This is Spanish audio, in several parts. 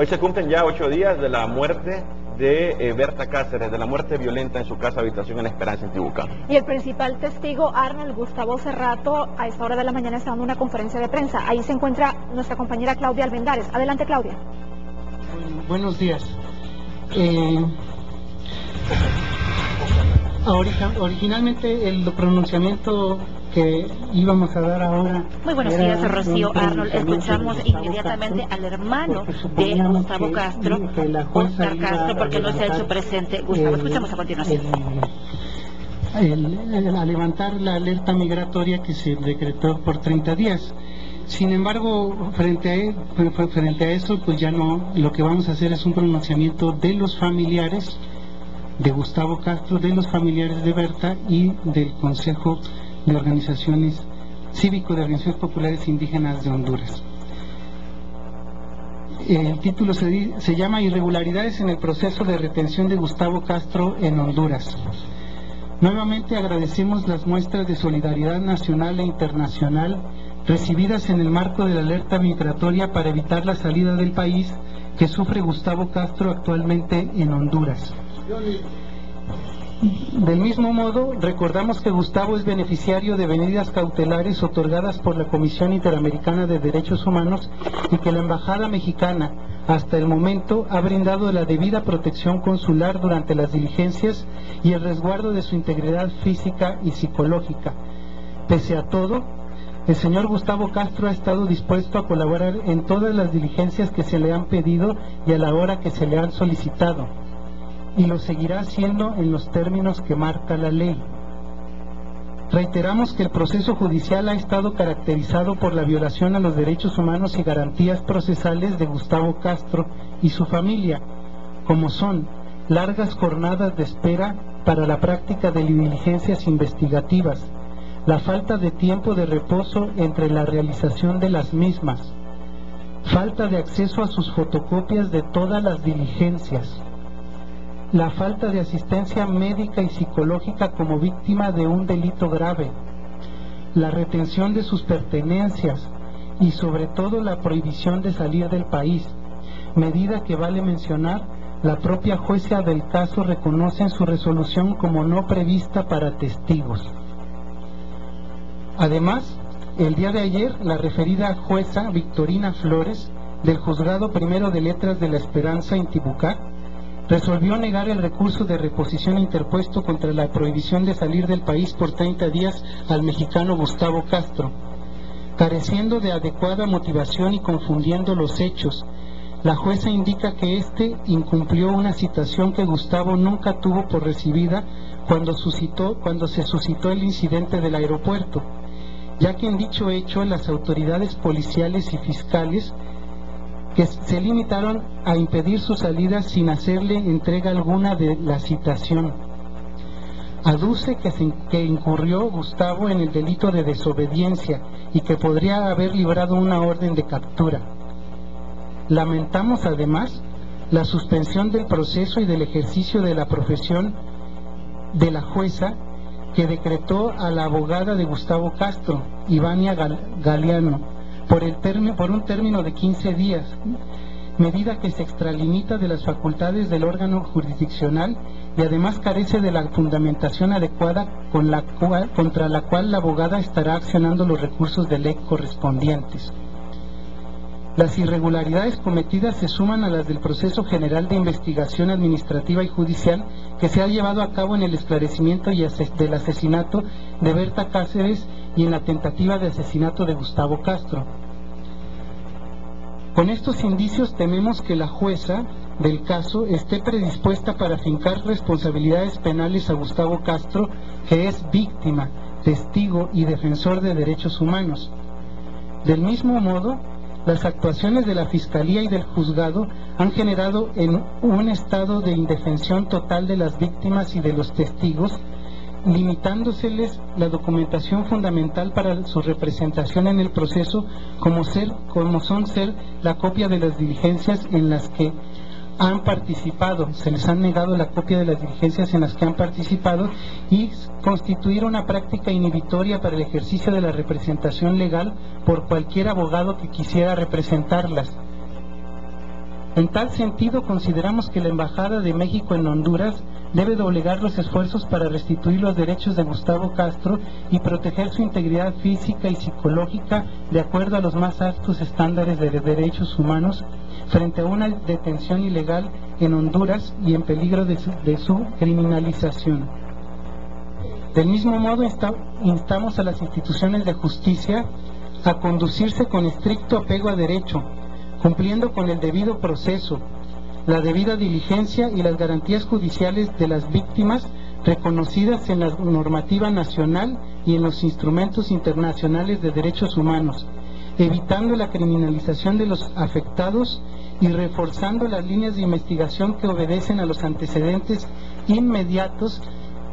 Hoy se cumplen ya 8 días de la muerte de Berta Cáceres, de la muerte violenta en su casa habitación en La Esperanza, en Tibucá. Y el principal testigo, Arnold Gustavo Cerrato, a esta hora de la mañana está dando una conferencia de prensa. Ahí se encuentra nuestra compañera Claudia Almendares. Adelante, Claudia. Buenos días. Originalmente el pronunciamiento que íbamos a dar ahora... Muy buenos días, Rocío. Arnold, escuchamos inmediatamente al hermano de Gustavo Castro, Óscar Castro, porque no se ha hecho presente. Gustavo, escuchamos a continuación. A levantar la alerta migratoria que se decretó por 30 días. Sin embargo, frente a eso, pues ya no, lo que vamos a hacer es un pronunciamiento de los familiares de Gustavo Castro, de los familiares de Berta y del Consejo de Organizaciones Cívico de Organizaciones Populares Indígenas de Honduras. El título se llama Irregularidades en el proceso de retención de Gustavo Castro en Honduras. Nuevamente agradecemos las muestras de solidaridad nacional e internacional recibidas en el marco de la alerta migratoria para evitar la salida del país que sufre Gustavo Castro actualmente en Honduras. Del mismo modo, recordamos que Gustavo es beneficiario de medidas cautelares otorgadas por la Comisión Interamericana de Derechos Humanos y que la Embajada Mexicana, hasta el momento, ha brindado la debida protección consular durante las diligencias y el resguardo de su integridad física y psicológica. Pese a todo, el señor Gustavo Castro ha estado dispuesto a colaborar en todas las diligencias que se le han pedido y a la hora que se le han solicitado, y lo seguirá haciendo en los términos que marca la ley. Reiteramos que el proceso judicial ha estado caracterizado por la violación a los derechos humanos y garantías procesales de Gustavo Castro y su familia, como son largas jornadas de espera para la práctica de diligencias investigativas, la falta de tiempo de reposo entre la realización de las mismas, falta de acceso a sus fotocopias de todas las diligencias, la falta de asistencia médica y psicológica como víctima de un delito grave, la retención de sus pertenencias y sobre todo la prohibición de salir del país, medida que vale mencionar, la propia jueza del caso reconoce en su resolución como no prevista para testigos. Además, el día de ayer, la referida jueza Victorina Flores, del Juzgado Primero de Letras de La Esperanza en Tibucá, resolvió negar el recurso de reposición interpuesto contra la prohibición de salir del país por 30 días al mexicano Gustavo Castro. Careciendo de adecuada motivación y confundiendo los hechos, la jueza indica que éste incumplió una citación que Gustavo nunca tuvo por recibida cuando se suscitó el incidente del aeropuerto, ya que en dicho hecho las autoridades policiales y fiscales que se limitaron a impedir su salida sin hacerle entrega alguna de la citación. Aduce que incurrió Gustavo en el delito de desobediencia y que podría haber librado una orden de captura. Lamentamos además la suspensión del proceso y del ejercicio de la profesión de la jueza que decretó a la abogada de Gustavo Castro, Ivania Galeano, por un término de 15 días, medida que se extralimita de las facultades del órgano jurisdiccional y además carece de la fundamentación adecuada contra la cual la abogada estará accionando los recursos de ley correspondientes. Las irregularidades cometidas se suman a las del proceso general de investigación administrativa y judicial que se ha llevado a cabo en el esclarecimiento del asesinato de Berta Cáceres y en la tentativa de asesinato de Gustavo Castro. Con estos indicios tememos que la jueza del caso esté predispuesta para fincar responsabilidades penales a Gustavo Castro, que es víctima, testigo y defensor de derechos humanos. Del mismo modo, las actuaciones de la Fiscalía y del Juzgado han generado en un estado de indefensión total de las víctimas y de los testigos, limitándoseles la documentación fundamental para su representación en el proceso, como son la copia de las diligencias en las que han participado. Se les han negado la copia de las diligencias en las que han participado y constituir una práctica inhibitoria para el ejercicio de la representación legal por cualquier abogado que quisiera representarlas. En tal sentido, consideramos que la Embajada de México en Honduras debe doblegar los esfuerzos para restituir los derechos de Gustavo Castro y proteger su integridad física y psicológica de acuerdo a los más altos estándares de derechos humanos frente a una detención ilegal en Honduras y en peligro de su criminalización. Del mismo modo, instamos a las instituciones de justicia a conducirse con estricto apego a derecho, cumpliendo con el debido proceso, la debida diligencia y las garantías judiciales de las víctimas reconocidas en la normativa nacional y en los instrumentos internacionales de derechos humanos, evitando la criminalización de los afectados y reforzando las líneas de investigación que obedecen a los antecedentes inmediatos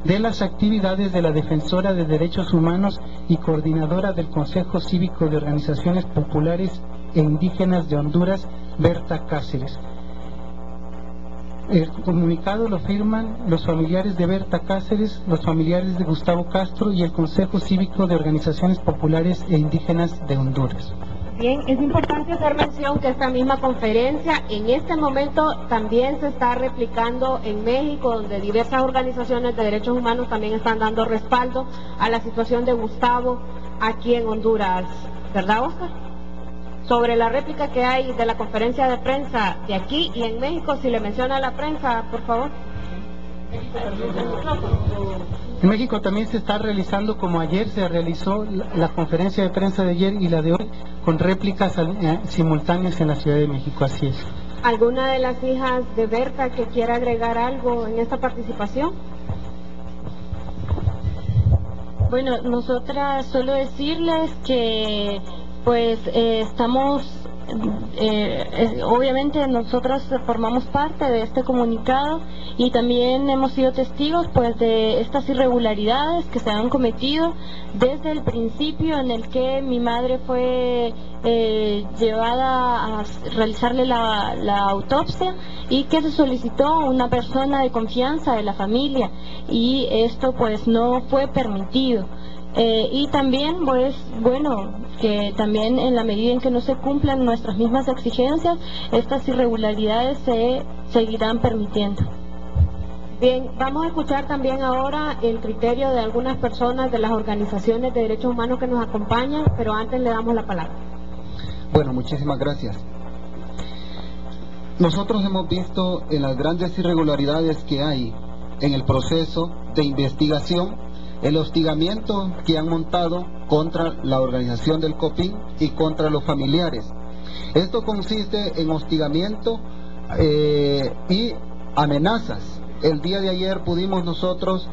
de las actividades de la Defensora de Derechos Humanos y coordinadora del Consejo Cívico de Organizaciones Populares e Indígenas de Honduras, Berta Cáceres. El comunicado lo firman los familiares de Berta Cáceres, los familiares de Gustavo Castro y el Consejo Cívico de Organizaciones Populares e Indígenas de Honduras. Bien, es importante hacer mención que esta misma conferencia en este momento también se está replicando en México, donde diversas organizaciones de derechos humanos también están dando respaldo a la situación de Gustavo aquí en Honduras, ¿verdad, Oscar? Sobre la réplica que hay de la conferencia de prensa de aquí y en México, si le menciona a la prensa, por favor. En México también se está realizando, como ayer se realizó la conferencia de prensa de ayer y la de hoy, con réplicas simultáneas en la Ciudad de México, así es. ¿Alguna de las hijas de Berta que quiera agregar algo en esta participación? Bueno, nosotras solo decirles que pues estamos, obviamente nosotros formamos parte de este comunicado y también hemos sido testigos pues de estas irregularidades que se han cometido desde el principio en el que mi madre fue llevada a realizarle la autopsia y que se solicitó una persona de confianza de la familia y esto pues no fue permitido. Y también, pues, bueno, que también en la medida en que no se cumplan nuestras mismas exigencias, estas irregularidades se seguirán permitiendo. Bien, vamos a escuchar también ahora el criterio de algunas personas de las organizaciones de derechos humanos que nos acompañan, pero antes le damos la palabra. Bueno, muchísimas gracias. Nosotros hemos visto en las grandes irregularidades que hay en el proceso de investigación el hostigamiento que han montado contra la organización del COPIN y contra los familiares. Esto consiste en hostigamiento y amenazas. El día de ayer pudimos nosotros